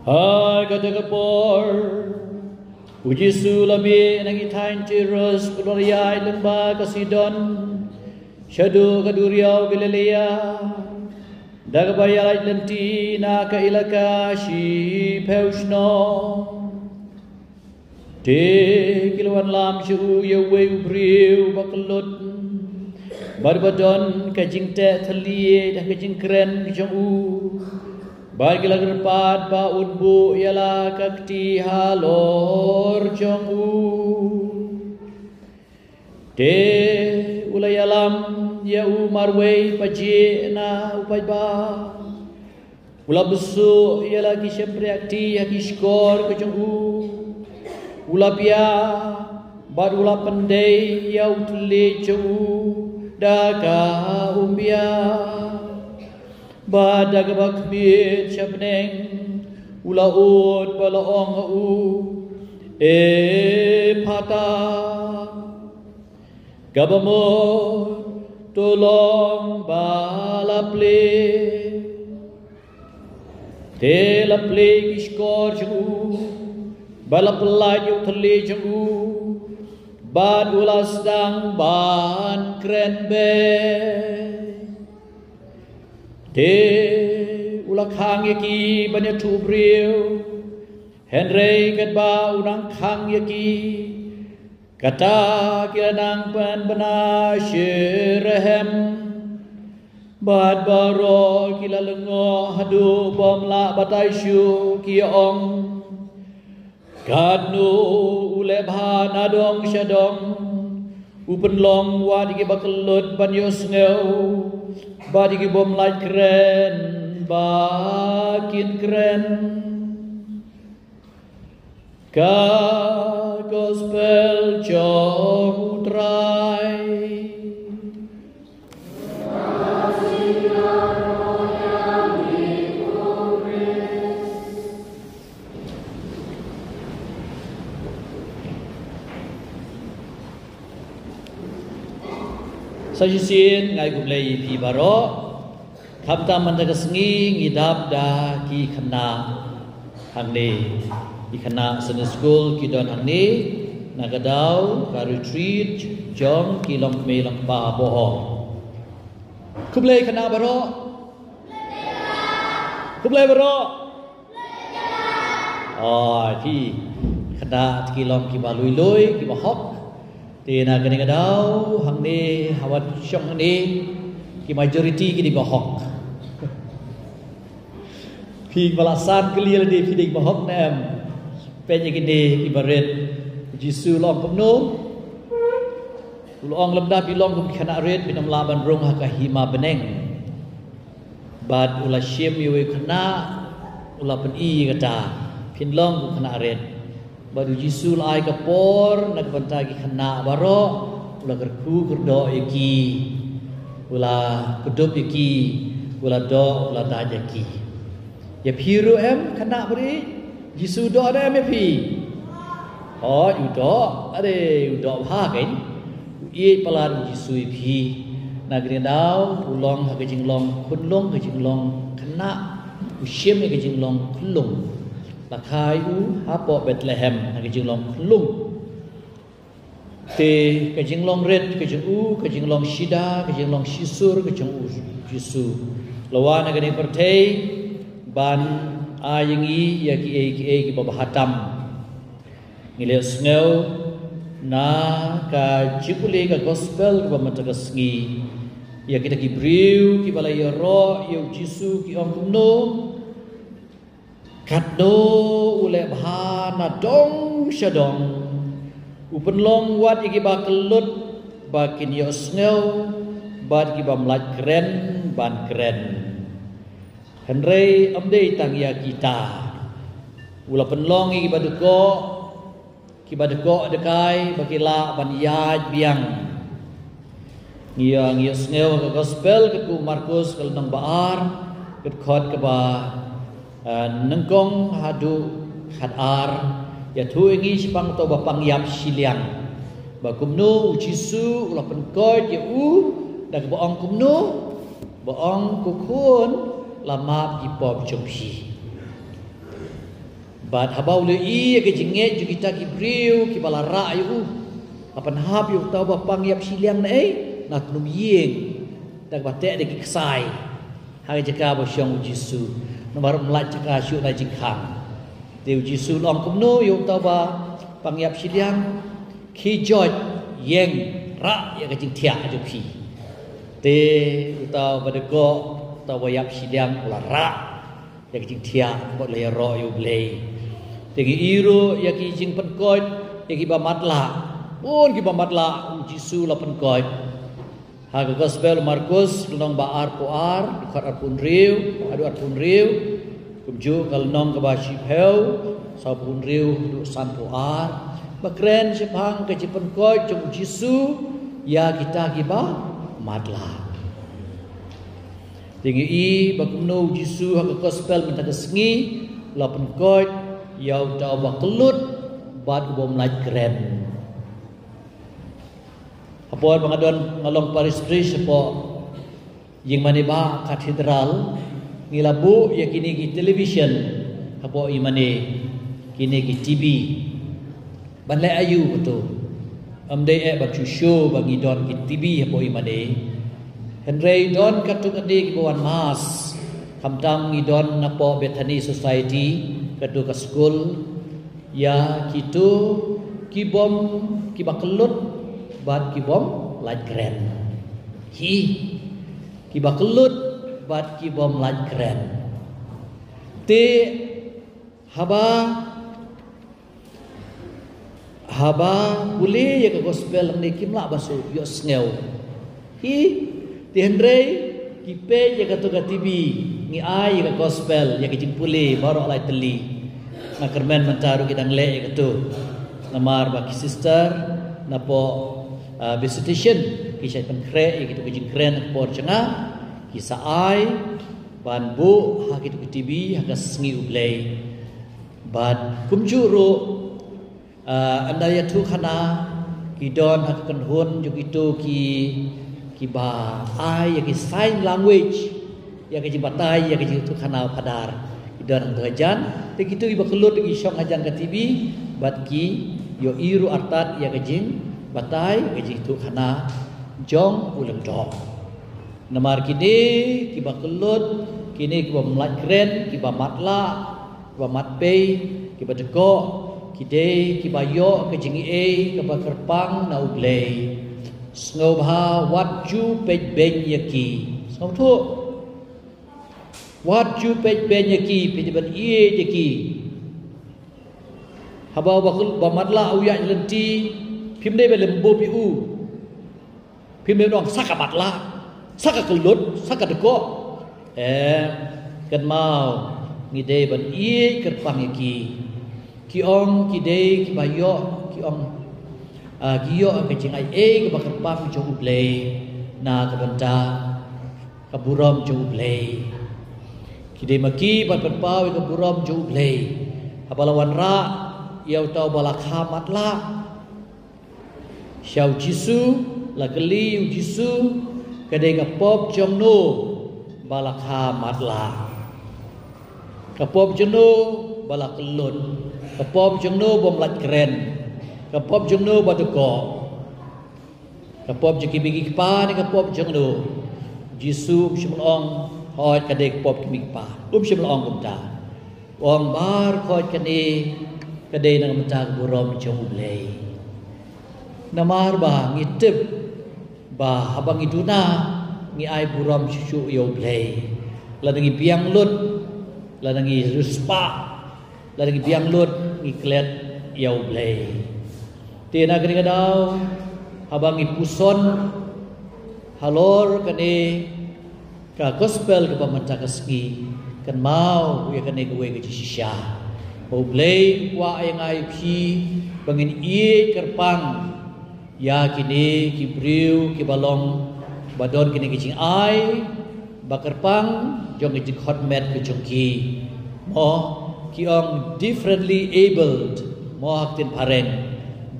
Hai kata kapor Puji sulami nang itain tirus Kulariai lembah kasidon Syadu kaduriau Galilea Dagabaya lenti na ka ilaka shi peushno Te kilawan lam shu yawe ubriu bakalot Barbadon kajing te thalie dah kajing keren kajing u Bagi lagerpat ba udbu yala kakti halor jong u Te ulayalam ya u marwei paje na upai ba Ula besu yala ki sempriakti ya ki skor kajing u Ula pia bad ula pandai ya utli jong u Daga umbia Bada bakbit syabneng Ula ud balaong u pata Gabamot tolong balaple Te laple kiskor jengu Balapelaj utli jengu Ban ulas dang ban keren be Te ulak hang yaki banyak tubriu Henry kadba unang hang yaki Kata kira nang pan bana syirahem Bad baro kila lengo hadu bom la batai syu kia ong Kadnu ule bhan adong syadong Upen long wadigi bakelut banyos ngeu Badigi bom lai keren Bakin keren Ka gospel jom utrai Sajisin ngai gumlei pi baro Kapta mandaga sengi ngidap da ki khana hangne Ki khana Sunday school ki don hangne Nagadau ka retreat jom ki long me long pa boho Kublei khana baro Kublei baro Pi khana ki long ki ba lui lui ki ba hok Ti na kani kadau hang ni hawat syong ni ki majority ki di bahok. Pi balasan clear di pi di bahok nam. Pen ki di ki baret Jisu long kumno. Ulong lemda pi long kum khana red binam laban rong ha ka hima beneng. Bad ula syem yu khana ula pen i kata. Pin long kum khana red. Baru Jisu lai kapor nak bantagi khana baro ula gerku gerdo yaki ula kudup yaki ula do ula da yaki ya piru em khana beri Jisu do ada em pi u do ade u do ha kain i palar Jisu pi nagri dau ulong ha jinglong kunlong jinglong khana usyem jinglong kunlong Lakai u hapo Bethlehem nang jinglong lung te kajinglong red kajinglong shida kajinglong shisur kajing u Jisu lawan ngani pertei ban ayengi yaki ki babahatam ngile sneu na ka jipuli ka gospel ka matagasngi ya kita ki briu ki balai ro yu Jisu ki om kumno Kaddo ule bhana dong syadong Upen long wat iki bakelut Bakin yosngeu Bad iki bamlat keren Ban keren Henry amdei tangya kita Ula penlong iki badeko Ki badeko dekai Bakila ban yaj biang Ngiang yosngeu ke gospel Keku Markus Kelenong baar Ketkot ke ba Nengkong hadu hadar ya tu ingi sipang to bapang yap siliang bakumnu Jisu ula penkot ya dak boong kumnu boong kukun lamap ipop jompi But habau le I ke jinget ju kita ki briu ki balara yu apan hab yu tau ba pang yap siliang nei na tunum yeng dak ba te de ki ksai ha jaka ba syong Jisu nomor mlat jaka syu na jingkhang teu Jisu long kum no yu tau ba pang yap siliang ki joj yeng ra ya ke jing thia ju phi te tau ba de go tau ba yap siliang balara ya ke jing thia bo le ro yu blei tegi iru ya ki jing penkoi ya ki ba matla pun ki ba matla Jisu la penkoi ha ke gospel Markus nong ba ar po ar khat ar pun riu adu ar pun riu kumju kal nong ke ba ship heu sa pun riu du san po ar ba kren sepang ke ji penkoi jong Jisu ya kita ki ba matla tegi I ba kumno Jisu ha ke gospel mentang sengi la penkoi yau tau ba kelut bat bom laj keren apoi bangadon ngalong paristri sepo ying mani ba katedral ngilabu ya kini ki television apo imane kini ki TV ban le ayu betul amdei ba chu show bagi don ki TV apo imane henrei don katuk ade ki bawan mas kamtang idon napo Bethany Society kadu ka school ya kitu kibom kibakelut bat kibom laj keren hi kibakelut bat kibom laj keren te haba ule ya ka gospel ni kimla basu yo sneu hi te hendrei kipe ya ka to ka TV ni ai ka gospel ya kijing puli baru alai teli na kermen mentaru kidang le ya tu namar baki sister na po visitation kisah penkre ya kitu kijing kren por cenga kisah ai ban bu ha kitu TV ha sengi ublei ban kumjuru andaya tu khana kidon ha kan hun ju kitu ki ba ai ya ki sign language ya ke batai ya ke tu kanal padar idan ngajan te gitu iba kelut gi syong ajan ke TV bat ki yo iru artat ya ke jing batai ke tu kana jong ulang dok namar kini ki ba kelut kini ki ba mlat kren ki ba matla ki ba matpe ki ba deko ki de ki ba yo ke jing e ke ba kerpang na ublei snobha wat ju pej ben yaki snob tu wat ju pej benyaki pijaban ie jeki habau bakul bamatla uya lenti pimde be lembo piu pimde dong saka matla saka kelut saka deko kan mau ngide ban ie kerpang yaki ki ong kide ki bayo ki ong giyo ke jingai ke bakerpang jong ublei na ke benta kaburam jong ublei kide maki bat pau ke buram ju blei abalawan ra yau tau balakha matla syau Jisu la geli Jisu kade ga pop jong no balakha matla ka pop jong no balak kelut ka pop jong no bom lat keren ka pop jong no badeko ka pop jeki bigi pa ni ka pop jong no Jisu shimong hoi kadek pop kimik pa shim long kumta wong bar khoi kane kadai nang mata burom jong ublei namar ba ngitip ba habang iduna ngi ai burom susu yo ublei la ngi biang lut la ngi ruspa la ngi biang lut ngi klet yo ublei tina kini kadau habang ipuson halor kane ka gospel ke pamanta kaski kan mau ya kane gue ke sisya oblei wa ay ngai phi bangin ie kerpang ya kini kibriu kibalong badon kini kicing ai bakerpang jong kicing hotmet ke jongki mo kiong differently abled mo haktin pareng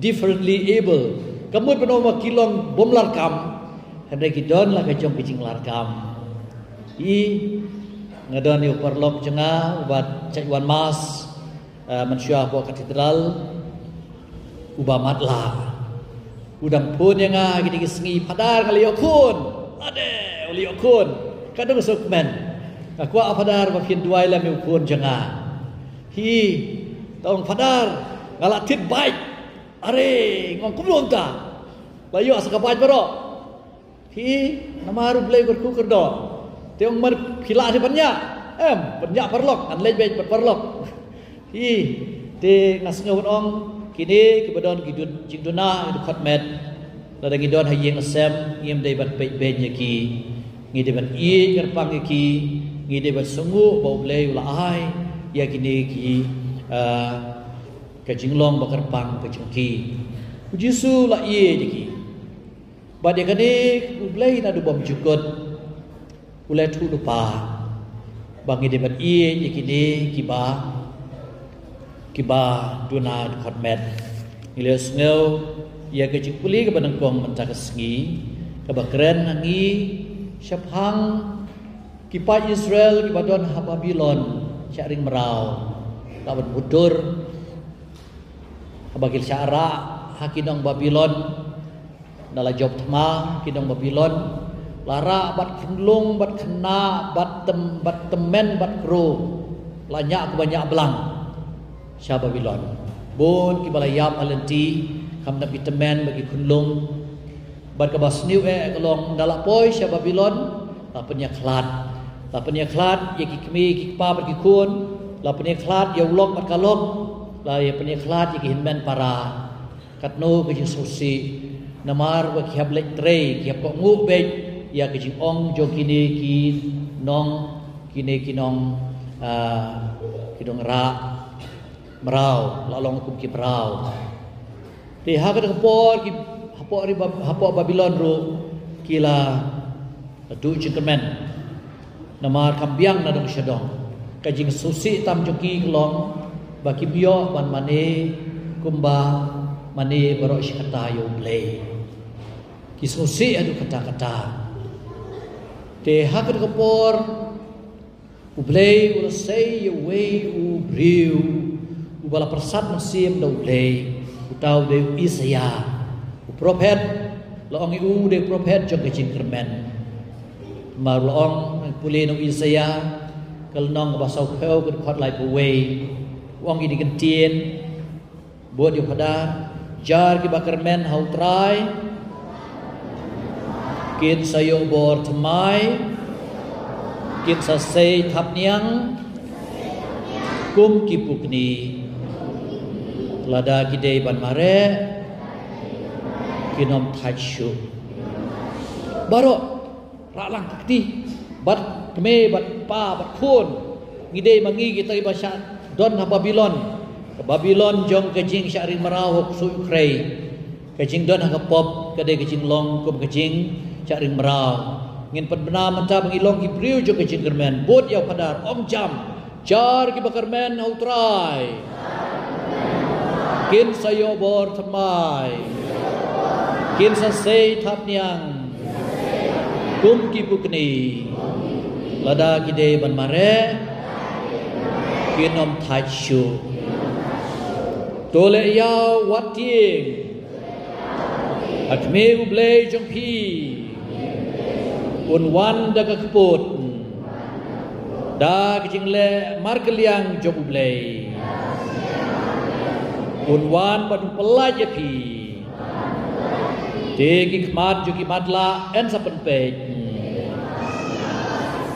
differently able kamu penoma kilong bom larkam hendak kidon lah ke jong kicing larkam I ngadon yu perlom cenga ubat caiwan mas manusia buat katedral ubamatlah udang pun yang gini sengi padar kali yakun ade oli yakun kadang sukmen aku padar makin dua lam yakun jangan hi tong padar galak tit baik are ngong kumlon ta layu asa kapai baro hi namaru blay berku kerdo teong mar khila di banyak banyak parlok an lej bej parlok hi te ngasngaw ong kini kebadon gidun jingduna dekat med lada gidon hayeng asem ngiem dei bat pej bej ki ngide ban i gerpang ki ngide bat sungu bau blay ula ai ya kini ki ke jinglong bakar pang ke jengki ujisu la ye diki bade kane ublai na du bom jukot ulai thu lupa bangi de bat ye yakini kiba duna khotmet iles ngeu ya ke jikpuli ke banangkong mentak sengi ke bakren nangi syapang kipa Israel kibadon ha Babylon syaring merau lawan budur abagil syara hakinong Babylon dalam job thma kinong Babylon lara bat kenlung bat kena bat temen bat kru lanyak banyak belang sya Babylon bon kibalayap alenti kam nabi temen bagi kenlung bat kabas new kelong dalak poi sya Babylon lapenya klat ya kikmi kikpa bagi kun lapenya klat ya ulok bat kalok la ya peniklat ya hinmen para katno ke susi namar wa kiab lek tre kiab ko ngu be ya ke ong jo kini ki nong kidong ra merau lalong kum ki merau di hakat kepor ki hapo Babylon ro kila du jingkemen namar kambiang nadong syadong kajing susi tam joki kelong baki bio ban mane kumba mane barok syakata yo blay kisusi adu kata-kata te hakat kepor ublay will say away ubriu ubala persat musim da ublay utau de Isaya prophet loong u de prophet jog kecing kermen mar loong puli no Isaya kal nong basau kheu ket khot lai buway wong ini gentien buat yo pada jar ki bakar men hau trai kin sayo bor tmai kin sa sei thap niang kum ki pukni lada ki dei ban mare kinom thachu baro ralang takti bat keme bat pa bat khun ngidei mangi kita ibasat don ha Babylon jong kejing syari merau hok su Ukraine kejing don ha pop kade kejing long kum kejing syari merau ngin pen bena menta bangilong Hebrew jong kejing kermen bot ya padar om jam jar ki bakarmen hau trai kin sayo bor thamai kin sa sei thap niang kum ki pukni lada ki de ban mare kinom thachu tole ya wating atme ublay jong pi unwan da kakput da kijingle markeliang jong ublay unwan badu pelaj pi te kikmat joki madla en sapen pej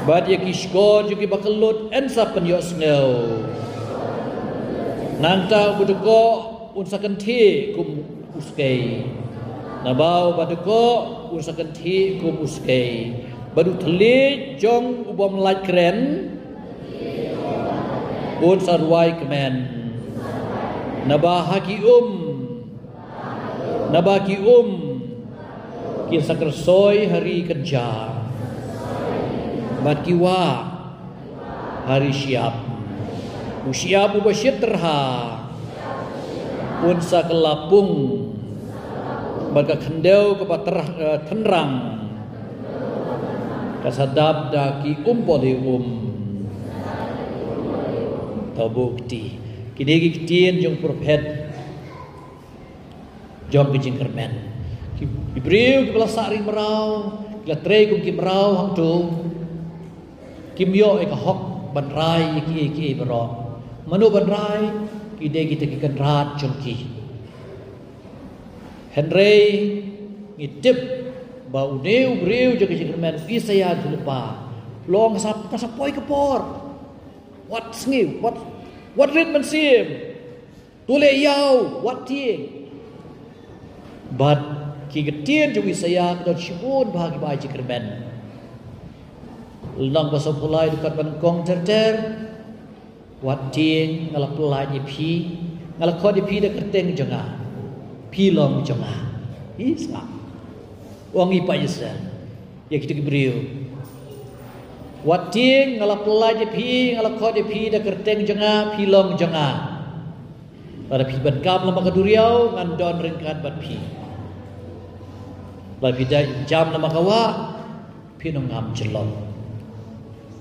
bad ya kishko joki bakalut en sapen yo snow nanta buduko unsakan thi kum uskei nabau baduko unsakan thi kum uskei badu thli jong ubom laj kren un sarwai kemen nabahaki nabaki ki sakrsoy hari kerja Batiwa hari siap usia bubasyit terha unsa kelapung baga kendeu kepa tenrang kasadap daki poli tabukti Kini kitien jong prophet jong kijing kermen. Ibriu kibala sari merau, kila trei kum kimrau hang tu. Kimyo hok banrai ki bero. Manu banrai kide kita kikan rat jong ki. Henry ngitip bau neu briu jong kijing kermen isaya lupa. Long sapoi kepor. What sngiu? What red man sim? Tule yau, what tieng? But ki getien jong isaya kedot shibun bahagi bai jikerben. Lang pasal pulai dekat bangkong ter. What tieng ngalak pulai ni pi, ngalak kau di pi dah kerteng jonga. Pi long jonga. Isa. Wang ipa Israel. Ya kita kibriu. Wat tieng ngalap pelai je pi ngalap kau je pi dah kerteng jonga pi long jonga. Pada pi ban kam lama kaduriau ngan don ringkat bat pi. Pada pi dah jam lama kawa pi nong ngam celon.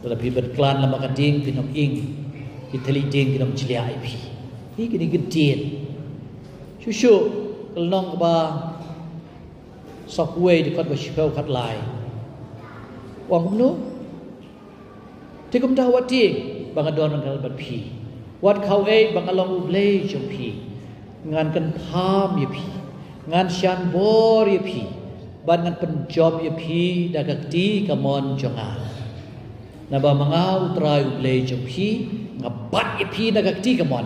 Pada pi ban klan lama kading pi nong ing pi teli ding pi nong celia pi. Ini kini gedien. Susu kelong ba software dekat bersyukur kat lai. Wang nu Tikum dah wat tieng bang adon ngal bat pi. Wat kau bang along ublei jom pi. Ngan kan pham ye pi. Ngan shan bor ye pi. Ban ngan penjob ye pi dagakti kamon jonga. Naba mangau utrai ublei jom pi ngabat ye pi dagakti kamon.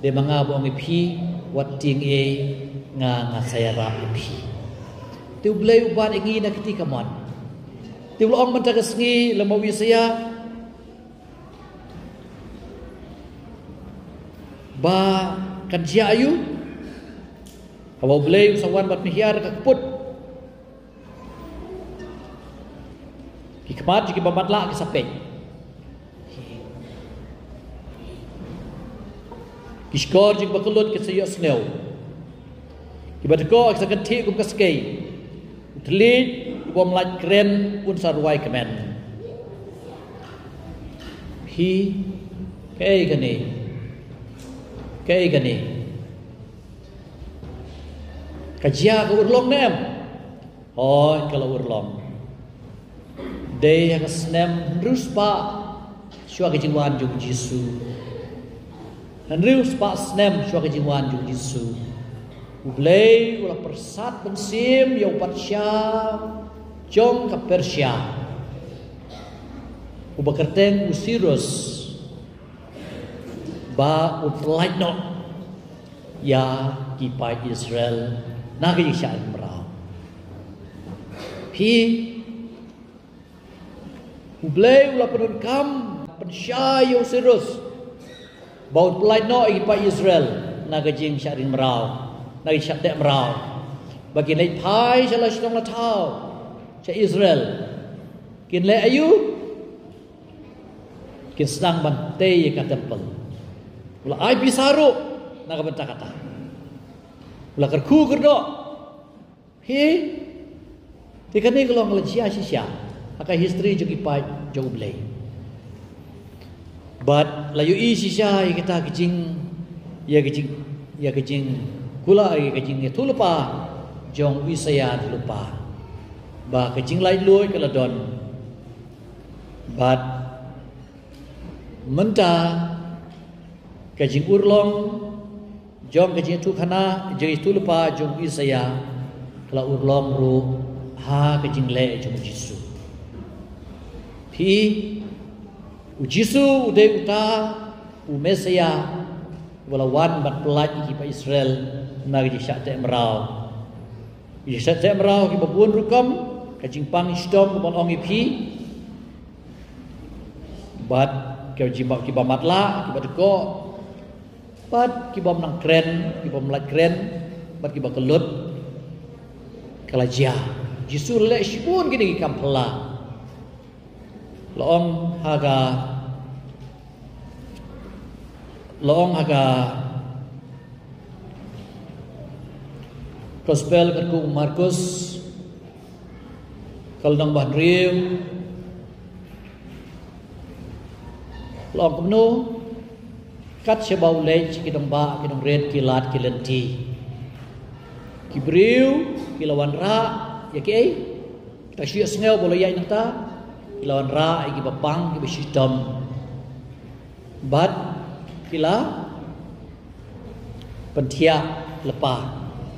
De mangau bong ye pi wat tieng nga sayara ye pi. Ti ublei ubat ingi dagakti kamon. Ti ulong mentagasngi lemawi saya ba kerja ayu kalau boleh usahawan buat mihiar kekput kikemat jika bamatlah kisapek kiskor jika bakulut kisayok snew kibatko kisakan tik kum kaskei telit bom laj keren pun sarwai kemen hi kei gani kajia ke urlong nem kalau urlong day yang snem ruspa syua kejingwan jung jisu ruspa snem syua kejingwan jung jisu ublei ulah persat bensim yau patsya jong ke Persia ubakerteng usirus ba utlait no ya kipai Israel nagi syar merau hi ublei ula penun kam pensyayo sirus baut pelait no kipai Israel nagi jing syar merau nagi syar dek merau bagi nai thai salah sitong la thau cha Israel kin le ayu kin sedang bantai ka tempel ulah ai bisaru nak bentak kata ulah kerku kerdo hi tikane kalau ngelajia sisya akai history jogi pai jauh belai but layu i sisya kita kecing ya kecing kula ai kecing itu lupa jong wisaya lupa ba kecing lai loi keladon but mentah kajing urlong jom kajing tu kana jadi tu lupa jom isaya kalau urlong ru ha kajing le jom jisu pi ujisu ude uta umesaya walawan bat pelaj ki pa Israel nagi syak te merau syak te merau ki babun rukam kajing pang istom bon ongi pi bat kajing ki bamatla ki badko pat kibam nang kren kibam lat kren pat kibam kelut kalajia jisu le shipun gini kampla loong haga gospel kerku Markus kalau nang bahriu loong kumno kat sebau lej kidong ba kidong red kilat kilenti kibriu kilawan ra ya ki ai ta sia sngeu boleh ya nata kilawan ra iki bapang ki sistem bat kila pentia lepa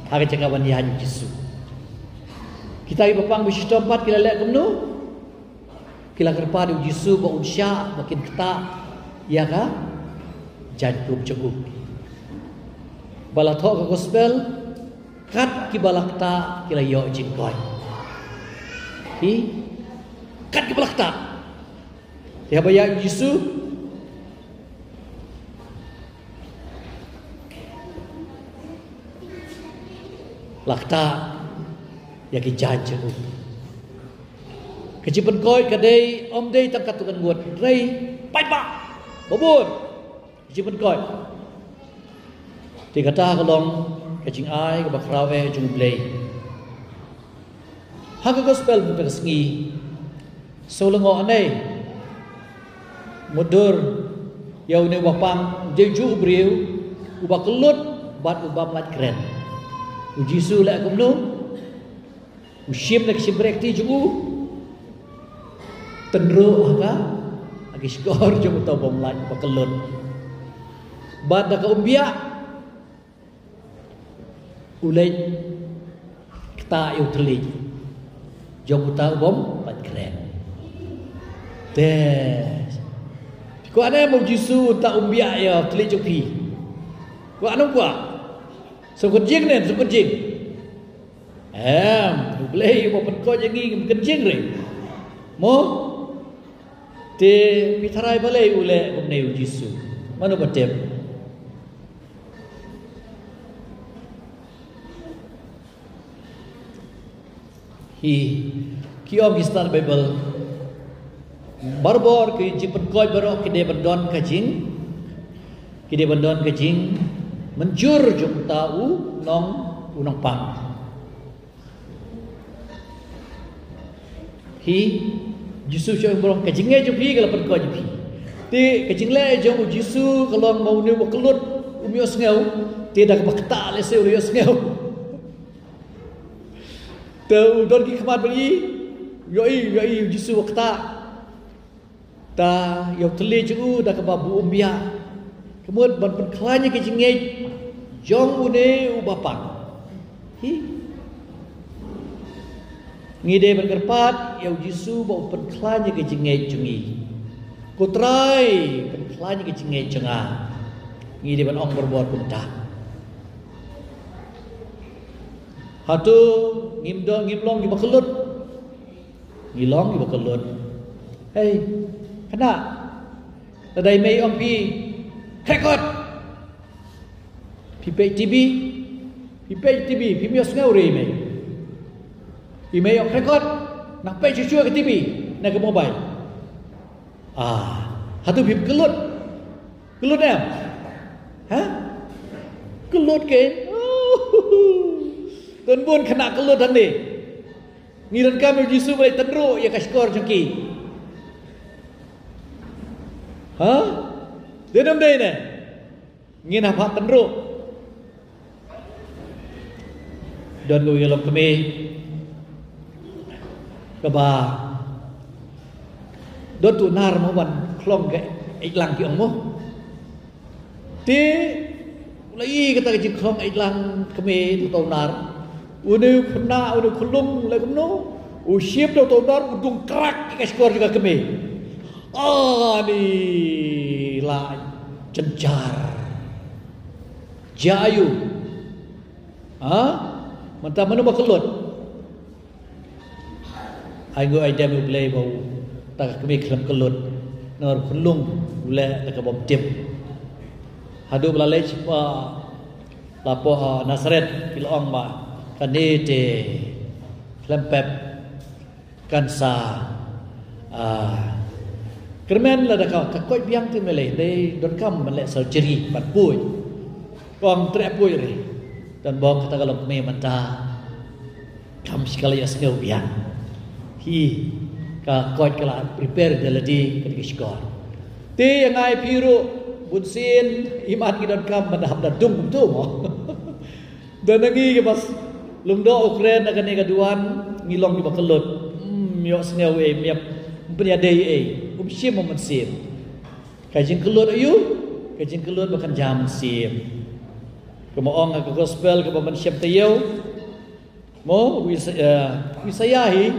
hari cakapan dia hanya Yesus kita ibu bapang sistem bat kila lek kemnu kila kerpa di Yesus ba unsya makin ketak ya ka jantung cukup bala thok gospel kat ki balakta kila yo jingkoi kat ki balakta dia baya Yesus lakta ya ki jantung cukup kecipan koi kadai om dei tangkat tukan buat rei pai pa babon kecipan koi dikata kolong kecing ai ke bakrau jung blei hak gospel bersengi solengo anei mudur yau ne wapang jeju briu uba kelut bat uba mlat keren uji su la kumno ushim nak shibrekti jugu tenro aga agi skor jung to bom mlat bakelut bat da ka umbia ulai kita utli jom ta bom bat keren des ko ana mo jisu ta umbia ya tli jopi ko anu kwa sukun jing nen sukun jing boleh mo pen ko jangi ken jing re mo te pitarai balai ule umne jisu manu batem kiom Islam Bible barbor ke jipen koi baro kide bandon kajing menjur jung tau nong unong pang Jisu jong borong kajingnya jupi kalau pen koi jupi ti kajing le jong Jisu kalau mau ne kelut umios ngau tidak bakta le se urios ngau teu don ki khamat beli yoi Jisu wakta ta yo tele ju da ka babu umbia kemudian ban penklanya ke jingei jong une ubapang ngide ban kerpat yo Jisu ba penklanya ke jingei jungi kutrai penklanya ke jingei jenga ngide ban ong berbuat punta hatu ngimlong di bakelut ngilong di bakelut hei kena tadai mei om pi kekot pi TV pi mios ngaure mei email om kekot nak pe cucu ke TV nak ke mobile hatu pi kelut em kelut ke tuan pun kena kelut hang ni ngiran kami Jisu boleh tenru ya kaskor jengki dia nam dei ne ngin apa tenru dan go yelom kami kaba don tu nar mo ban klong ke iklang ki ong mo ti lai kata ke klong iklang kami tu nar unu pernah unu kulung lagi no usiap dah tahun udung kerak ke skor juga kami ni lah cencar jayu mentah mana bakelut ayo idam boleh bau tak kami kelam kelut nor kulung boleh tak bom tim hadu belalai siapa lapo Nazaret pilong ba kanite klempep kansa kermen la da ka koi biang tin mele dei don kam mele surgery pat pui kong tre pui re dan bok kata kalau me mata kam sekali asgau biang ka koi kala prepare jaladi ke skor te yang ai piru bunsin iman gidan kam madam dan dung tu mo. Dan lagi ke pas lumdo Ukraine akan ni kaduan ngilong di bakelut. Miok sneu miap punya day sim moment sim. Kajin kelut ayu, kajin kelut bahkan jam sim. Kemoong ke gospel ke paman siap tayau. Mo wisayahi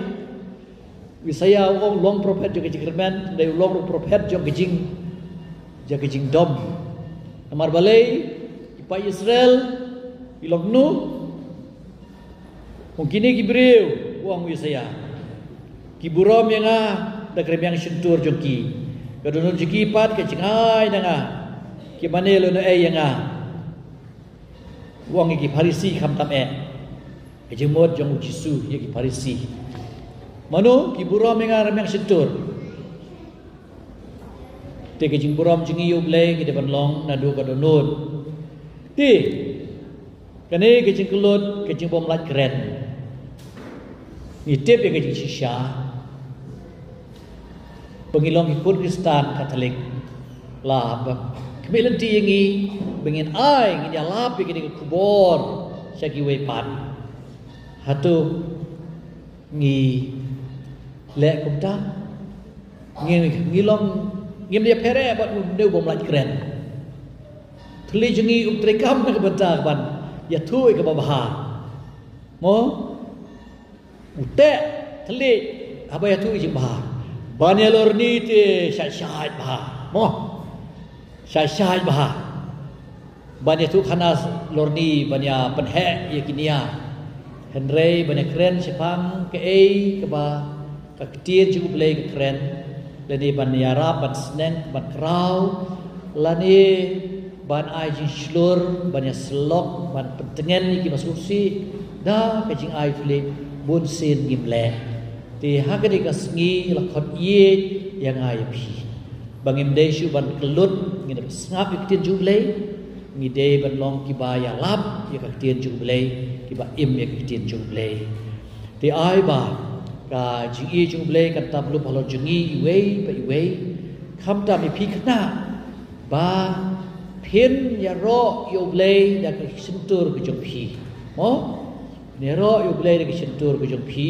wisaya ong long prophet jo kajing kermen dai long prophet jo kajing dom. Namar balai ipa Israel ilong nu mungkin ni kibriu uang wisaya kiburom yang da krem yang sentur joki kadonun joki pat kajing ai nanga kimanelo no yang uang iki Parisi kham tam kajing mod jong Jisu iki Parisi mano kiburom yang ramang sentur te kajing burom jingi yublei ki depan long nadu kadonun ti kani kajing kelut kajing bom lat keren ngitip ya kajing sisya pengilong ikut Kristen Katolik lah kemilan ti yangi bengin ai ngi jalap ki kubor syaki wepat hatu ngi lek kumta ngilong ngim dia pere bat deu bom lat keren tli jengi uptrekam ke bentar ban ya tu ke babah mo ute tli apa ya tu je bah banya lorni te syai bah mo syai bah banya tu khanas lorni banya penhe ya kinia henrei banya keren sepang ke ke ba ka ketien cukup lei ke keren lani banya rap ban sneng ban krau lani ban ai jing slur ban ya slok ban pentengen iki masusi da kajing ai tuli bun sin gimle ti hakadi kasngi lakot ye yang ai pi bangim desu ban kelut ngin snap iktien juble ngide ban long kibaya lab ya iktien juble kiba im ya iktien juble ti ai ba ka jing i juble kan tab lu balo jingi wei ba wei kham ta mi pi khna ba pin ya ro yo blay da ke sentur ke jong phi mo ne ro yo blay da ke sentur ke jong phi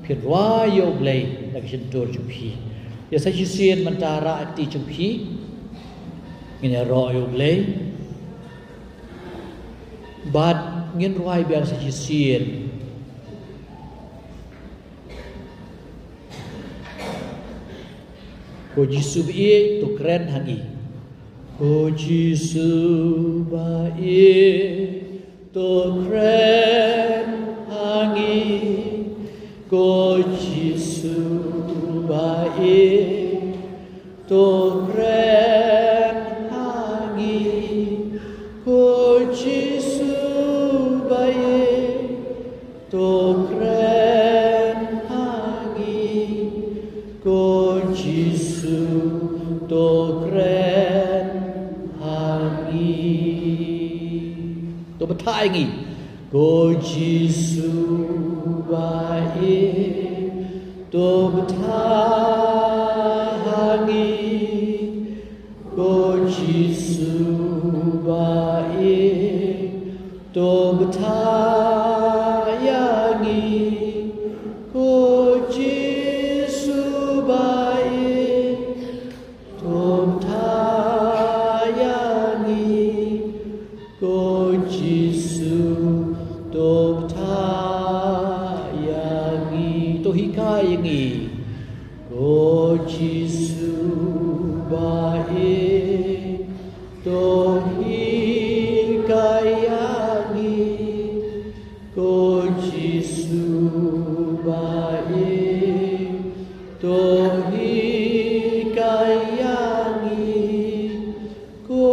pin wa yo blay da ke sentur jong phi ya sa chi sien mantara ati jong phi ngin ro yo blay bat ngin ruai biang sa chi sien ko jisu bi to kren hangi O Jisu bae to kren hangi Ko Jisu bae to kren hangi Ko Jisu bae to kren hangi Ko Jisu to kren to betai ngi ko Jisu bae to betai ngi ko Jisu bae to betai ngi ko Jisu bae to betai ngi ko Jisu to tayangi to hikayangi ko Jisu bae to hikayangi ko Jisu bae to hikayangi ko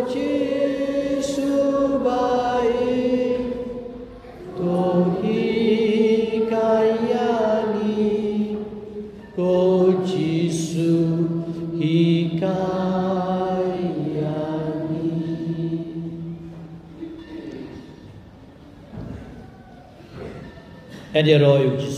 Jisu ko Jisu hikayani. And your Lord Jesus